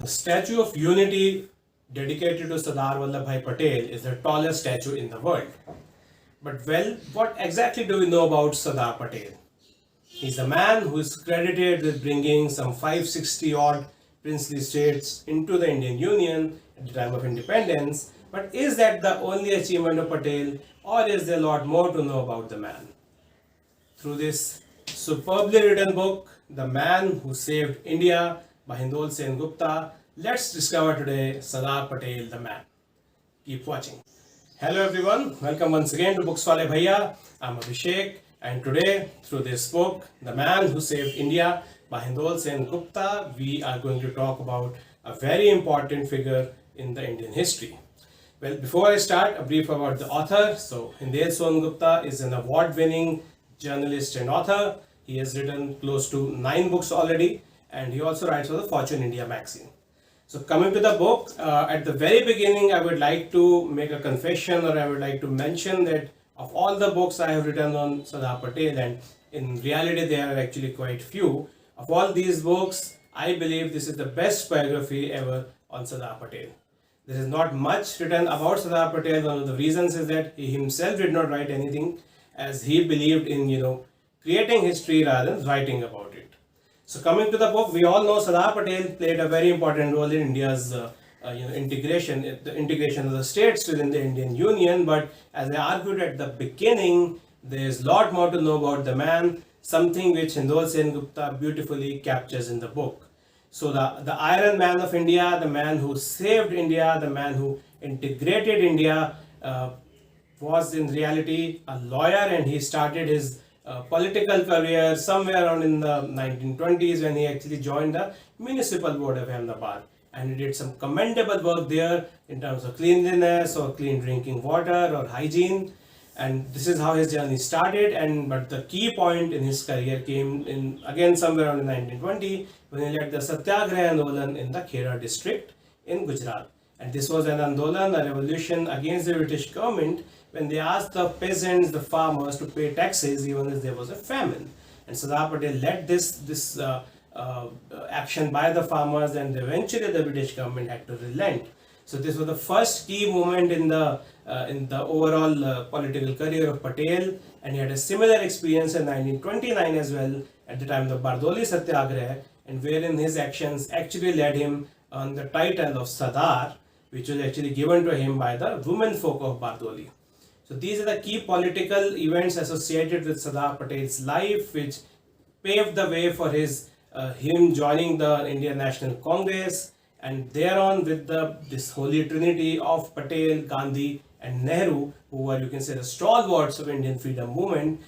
The Statue of Unity dedicated to Sardar Vallabhbhai Patel is the tallest statue in the world. But well, what exactly do we know about Sardar Patel? He's the man who is credited with bringing some 560 odd princely states into the Indian Union at the time of independence. But is that the only achievement of Patel, or is there a lot more to know about the man? Through this superbly written book, The Man Who Saved India by Hindol Sen Gupta, let's discover today Sardar Patel, the man. Keep watching. Hello everyone, welcome once again to Books Wale Bhaiya. I'm Abhishek, and today through this book, The Man Who Saved India by Hindol Sen Gupta, we are going to talk about a very important figure in the Indian history. Well, before I start, a brief about the author. So, Hindol Sen Gupta is an award-winning journalist and author. He has written close to 9 books already, and he also writes for the Fortune India magazine. So coming to the book, at the very beginning, I would like to make a confession, or I would like to mention that of all the books I have written on Sardar Patel, and in reality there are actually quite few, of all these books, I believe this is the best biography ever on Sardar Patel. There is not much written about Sardar Patel. One of the reasons is that he himself did not write anything, as he believed in, creating history rather than writing about it. So coming to the book, we all know Sardar Patel played a very important role in India's integration, the integration of the states within the Indian Union. But as I argued at the beginning, there is a lot more to know about the man, something which Hindol Sen Gupta beautifully captures in the book. So the Iron Man of India, the man who saved India, the man who integrated India, was in reality a lawyer, and he started his political career somewhere around in the 1920s when he actually joined the municipal board of Ahmedabad, and he did some commendable work there in terms of cleanliness or clean drinking water or hygiene. And this is how his journey started. And but the key point in his career came in again somewhere around in 1920 when he led the Satyagraha Andolan in the Khera district in Gujarat. And this was an Andolan, a revolution against the British government, when they asked the peasants, the farmers, to pay taxes even if there was a famine. And Sardar Patel led this action by the farmers, and eventually the British government had to relent. So this was the first key moment in the overall political career of Patel, and he had a similar experience in 1929 as well, at the time of the Bardoli Satyagraha, and wherein his actions actually led him on the title of Sardar, which was actually given to him by the women folk of Bardoli. So these are the key political events associated with Sardar Patel's life, which paved the way for him joining the Indian National Congress, and thereon with this holy trinity of Patel, Gandhi, and Nehru, who were, you can say, the stalwarts of Indian freedom movement,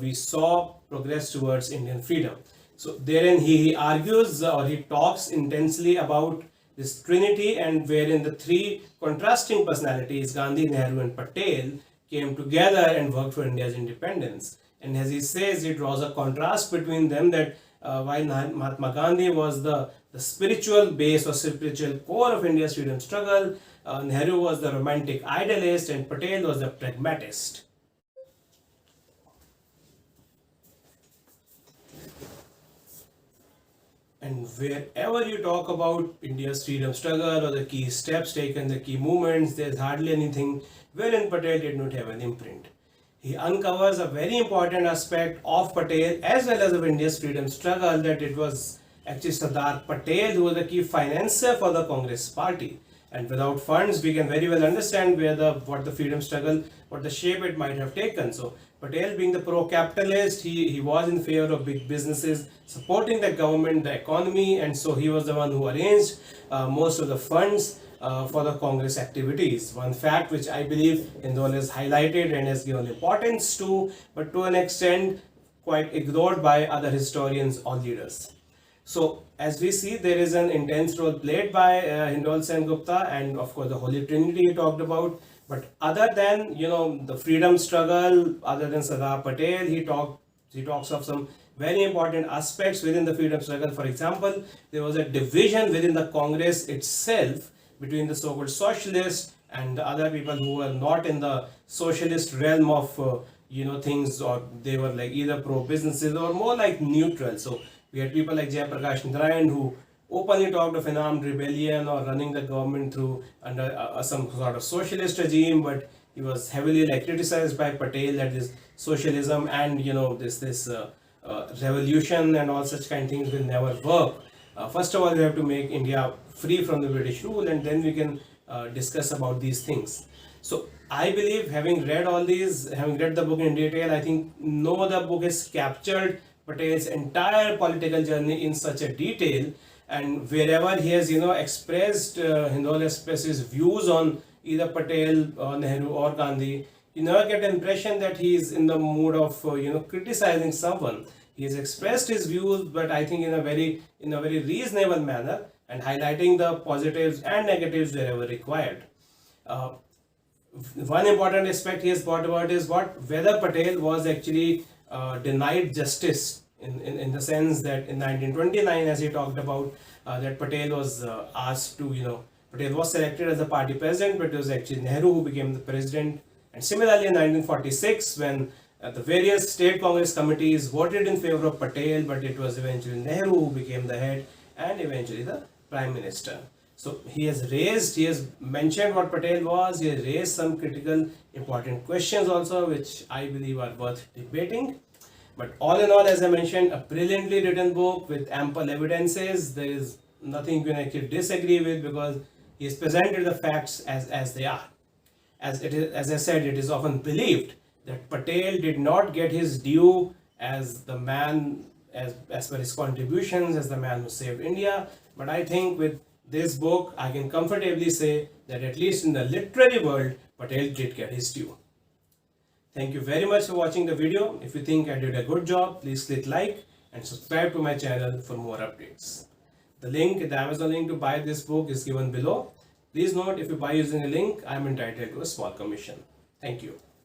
we saw progress towards Indian freedom. So therein he argues, or he talks intensely about this trinity, and wherein the three contrasting personalities, Gandhi, Nehru, and Patel, came together and worked for India's independence. And as he says, he draws a contrast between them, that while Mahatma Gandhi was the spiritual base or spiritual core of India's freedom struggle, Nehru was the romantic idealist, and Patel was the pragmatist. And wherever you talk about India's freedom struggle or the key steps taken, the key movements, there's hardly anything wherein Patel did not have an imprint. He uncovers a very important aspect of Patel as well as of India's freedom struggle, that it was actually Sardar Patel who was the key financier for the Congress party. And without funds, we can very well understand what the freedom struggle, what the shape it might have taken. So Patel, being the pro-capitalist, he was in favor of big businesses supporting the government, the economy, and so he was the one who arranged most of the funds for the Congress activities. One fact which I believe Hindol has highlighted and has given importance to, but to an extent quite ignored by other historians or leaders. So as we see, there is an intense role played by Hindol Sen Gupta, and of course the Holy Trinity he talked about. But other than the freedom struggle, other than Sardar Patel, he talks of some very important aspects within the freedom struggle. For example, there was a division within the Congress itself between the so-called socialists and the other people who were not in the socialist realm of things, or they were like either pro businesses or more like neutral. So we had people like Jayaprakash Narayan who openly talked of an armed rebellion or running the government through under some sort of socialist regime, but he was heavily like criticized by Patel that this socialism and this revolution and all such kind of things will never work. First of all, we have to make India free from the British rule, and then we can discuss about these things. So I believe, having read all these, having read the book in detail, I think no other book has captured Patel's entire political journey in such a detail. And wherever he has, expressed, Hindol expressed his views on either Patel, Nehru, or Gandhi, you never get the impression that he is in the mood of, criticizing someone. He has expressed his views, but I think in a very reasonable manner, and highlighting the positives and negatives wherever required. One important aspect he has brought about is whether Patel was actually denied justice in the sense that in 1929, as he talked about, that Patel was asked to, Patel was selected as the party president, but it was actually Nehru who became the president. And similarly, in 1946, when the various state Congress committees voted in favor of Patel, but it was eventually Nehru who became the head and eventually the prime minister. So he has mentioned what Patel was, he has raised some critical important questions also, which I believe are worth debating. But all in all, as I mentioned, a brilliantly written book with ample evidences. There is nothing you can actually disagree with, because he has presented the facts as they are. As I said, it is often believed that Patel did not get his due as the man, as per his contributions, as the man who saved India. But I think with this book, I can comfortably say that at least in the literary world, Patel did get his due. Thank you very much for watching the video. If you think I did a good job, please click like and subscribe to my channel for more updates. The Amazon link to buy this book is given below. Please note, if you buy using a link, I am entitled to a small commission. Thank you.